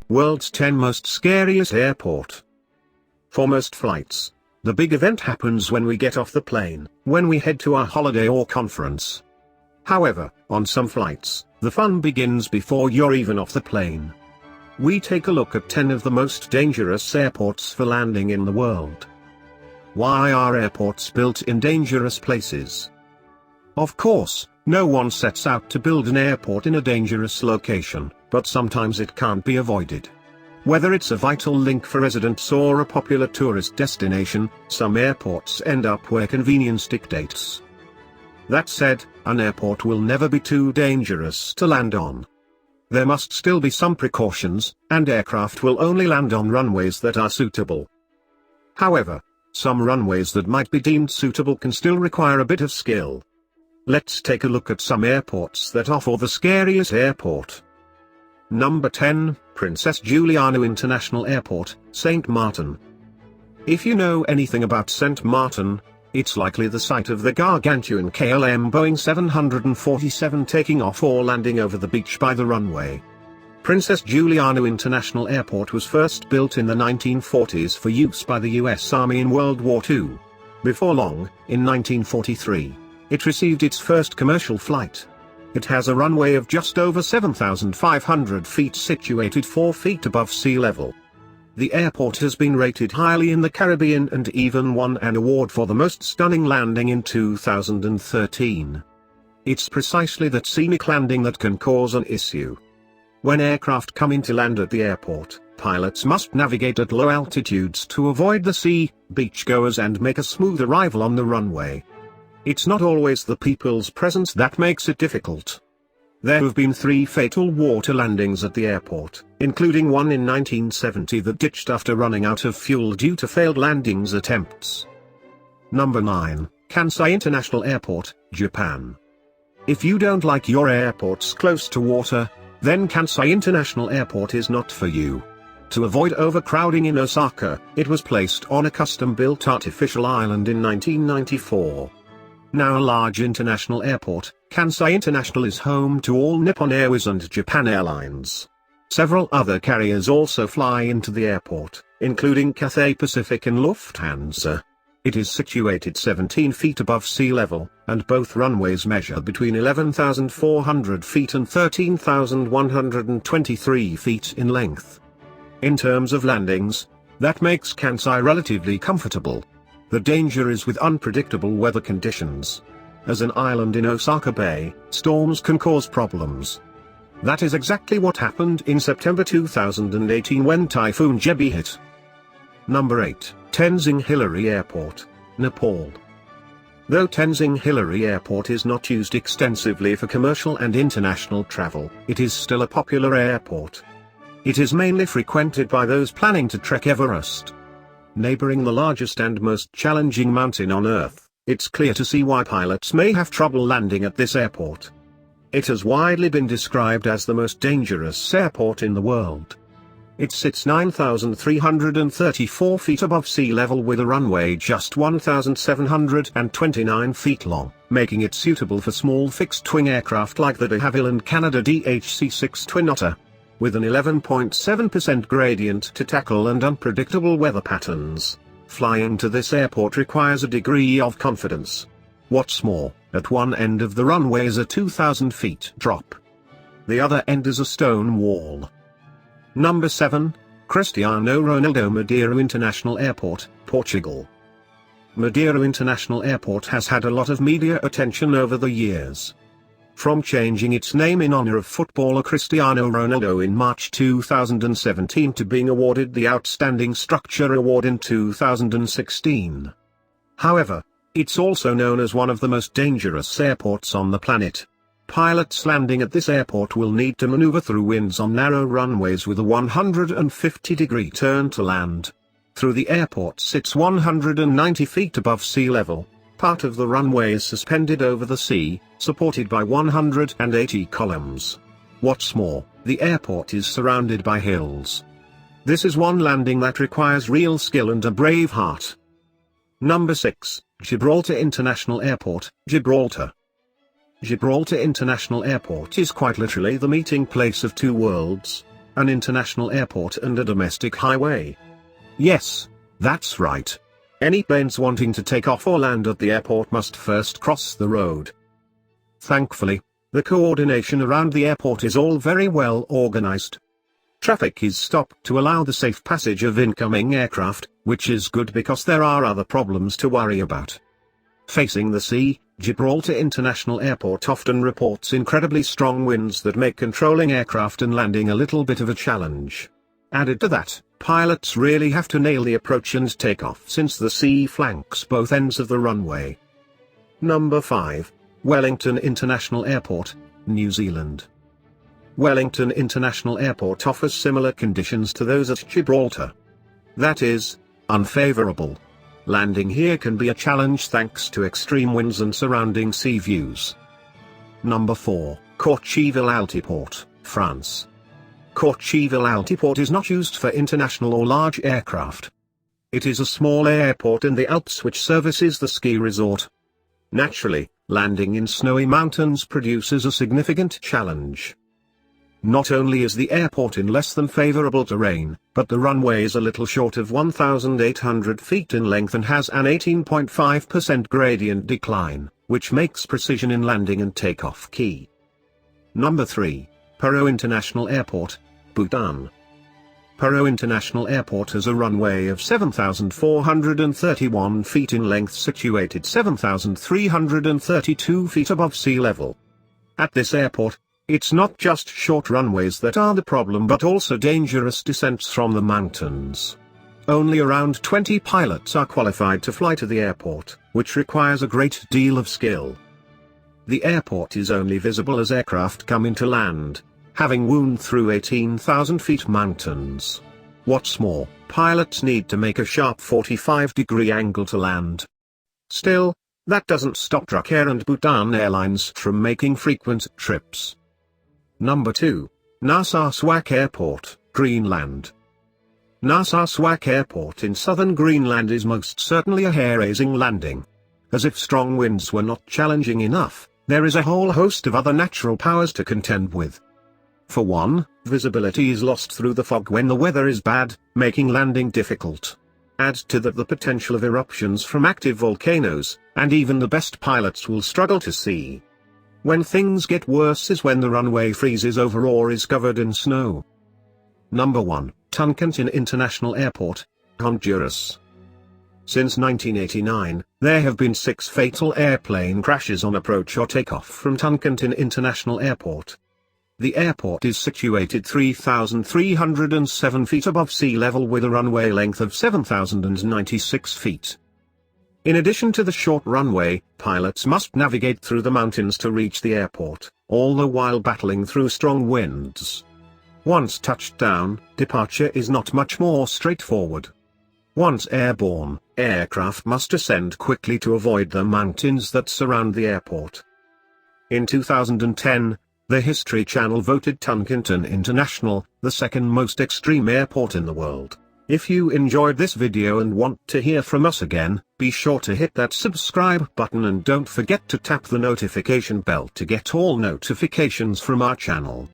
World's 10 most scariest airport. For most flights, the big event happens when we get off the plane, when we head to our holiday or conference. However, on some flights, the fun begins before you're even off the plane. We take a look at 10 of the most dangerous airports for landing in the world. Why are airports built in dangerous places? Of course, no one sets out to build an airport in a dangerous location, but sometimes it can't be avoided. Whether it's a vital link for residents or a popular tourist destination, some airports end up where convenience dictates. That said, an airport will never be too dangerous to land on. There must still be some precautions, and aircraft will only land on runways that are suitable. However, some runways that might be deemed suitable can still require a bit of skill. Let's take a look at some airports that offer the scariest airport. Number 10, Princess Juliana International Airport, St. Martin. If you know anything about St. Martin, it's likely the site of the gargantuan KLM Boeing 747 taking off or landing over the beach by the runway. Princess Juliana International Airport was first built in the 1940s for use by the US Army in World War II. Before long, in 1943, it received its first commercial flight. It has a runway of just over 7,500 feet situated 4 feet above sea level. The airport has been rated highly in the Caribbean and even won an award for the most stunning landing in 2013. It's precisely that scenic landing that can cause an issue. When aircraft come in to land at the airport, pilots must navigate at low altitudes to avoid the sea, beachgoers and make a smooth arrival on the runway. It's not always the people's presence that makes it difficult. There have been 3 fatal water landings at the airport, including one in 1970 that ditched after running out of fuel due to failed landings attempts. Number 9, Kansai International Airport, Japan. If you don't like your airports close to water, then Kansai International Airport is not for you. To avoid overcrowding in Osaka, it was placed on a custom-built artificial island in 1994. Now a large international airport, Kansai International is home to all Nippon Airways and Japan Airlines. Several other carriers also fly into the airport, including Cathay Pacific and Lufthansa. It is situated 17 feet above sea level, and both runways measure between 11,400 feet and 13,123 feet in length. In terms of landings, that makes Kansai relatively comfortable. The danger is with unpredictable weather conditions. As an island in Osaka Bay, storms can cause problems. That is exactly what happened in September 2018 when Typhoon Jebi hit. Number 8, Tenzing-Hillary Airport, Nepal. Though Tenzing-Hillary Airport is not used extensively for commercial and international travel, it is still a popular airport. It is mainly frequented by those planning to trek Everest. Neighboring the largest and most challenging mountain on Earth, it's clear to see why pilots may have trouble landing at this airport. It has widely been described as the most dangerous airport in the world. It sits 9,334 feet above sea level with a runway just 1,729 feet long, making it suitable for small fixed-wing aircraft like the de Havilland Canada DHC-6 Twin Otter. With an 11.7% gradient to tackle and unpredictable weather patterns, flying to this airport requires a degree of confidence. What's more, at one end of the runway is a 2,000 feet drop. The other end is a stone wall. Number 7, Cristiano Ronaldo Madeira International Airport, Portugal. Madeira International Airport has had a lot of media attention over the years. From changing its name in honor of footballer Cristiano Ronaldo in March 2017 to being awarded the Outstanding Structure Award in 2016. However, it's also known as one of the most dangerous airports on the planet. Pilots landing at this airport will need to maneuver through winds on narrow runways with a 150-degree turn to land. Through the airport sits 190 feet above sea level. Part of the runway is suspended over the sea, supported by 180 columns. What's more, the airport is surrounded by hills. This is one landing that requires real skill and a brave heart. Number 6, Gibraltar International Airport, Gibraltar. Gibraltar International Airport is quite literally the meeting place of two worlds. an international airport and a domestic highway. Yes, that's right. Any planes wanting to take off or land at the airport must first cross the road. Thankfully, the coordination around the airport is all very well organized. Traffic is stopped to allow the safe passage of incoming aircraft, which is good because there are other problems to worry about. Facing the sea, Gibraltar International Airport often reports incredibly strong winds that make controlling aircraft and landing a little bit of a challenge. Added to that, pilots really have to nail the approach and takeoff since the sea flanks both ends of the runway. Number 5. Wellington International Airport, New Zealand. Wellington International Airport offers similar conditions to those at Gibraltar. That is, unfavorable. Landing here can be a challenge thanks to extreme winds and surrounding sea views. Number 4, Courchevel Altiport, France. Courchevel Altiport is not used for international or large aircraft. It is a small airport in the Alps which services the ski resort. Naturally, landing in snowy mountains produces a significant challenge. Not only is the airport in less than favorable terrain, but the runway is a little short of 1,800 feet in length and has an 18.5% gradient decline, which makes precision in landing and takeoff key. Number 3, Paro International Airport, Bhutan. Paro International Airport has a runway of 7,431 feet in length situated 7,332 feet above sea level. At this airport, it's not just short runways that are the problem but also dangerous descents from the mountains. Only around 20 pilots are qualified to fly to the airport, which requires a great deal of skill. The airport is only visible as aircraft come into land, having wound through 18,000 feet mountains. What's more, pilots need to make a sharp 45-degree angle to land. Still, that doesn't stop Truk Air and Bhutan Airlines from making frequent trips. Number 2, Narsarsuaq Airport, Greenland. Narsarsuaq Airport in southern Greenland is most certainly a hair-raising landing. As if strong winds were not challenging enough, there is a whole host of other natural powers to contend with. For one, visibility is lost through the fog when the weather is bad, making landing difficult. Add to that the potential of eruptions from active volcanoes, and even the best pilots will struggle to see. When things get worse is when the runway freezes over or is covered in snow. Number 1, Toncontin International Airport, Honduras. Since 1989, there have been 6 fatal airplane crashes on approach or takeoff from Toncontin International Airport. The airport is situated 3,307 feet above sea level with a runway length of 7,096 feet. In addition to the short runway, pilots must navigate through the mountains to reach the airport, all the while battling through strong winds. Once touched down, departure is not much more straightforward. Once airborne, aircraft must ascend quickly to avoid the mountains that surround the airport. In 2010, the History Channel voted Toncontin International the second most extreme airport in the world. If you enjoyed this video and want to hear from us again, be sure to hit that subscribe button and don't forget to tap the notification bell to get all notifications from our channel.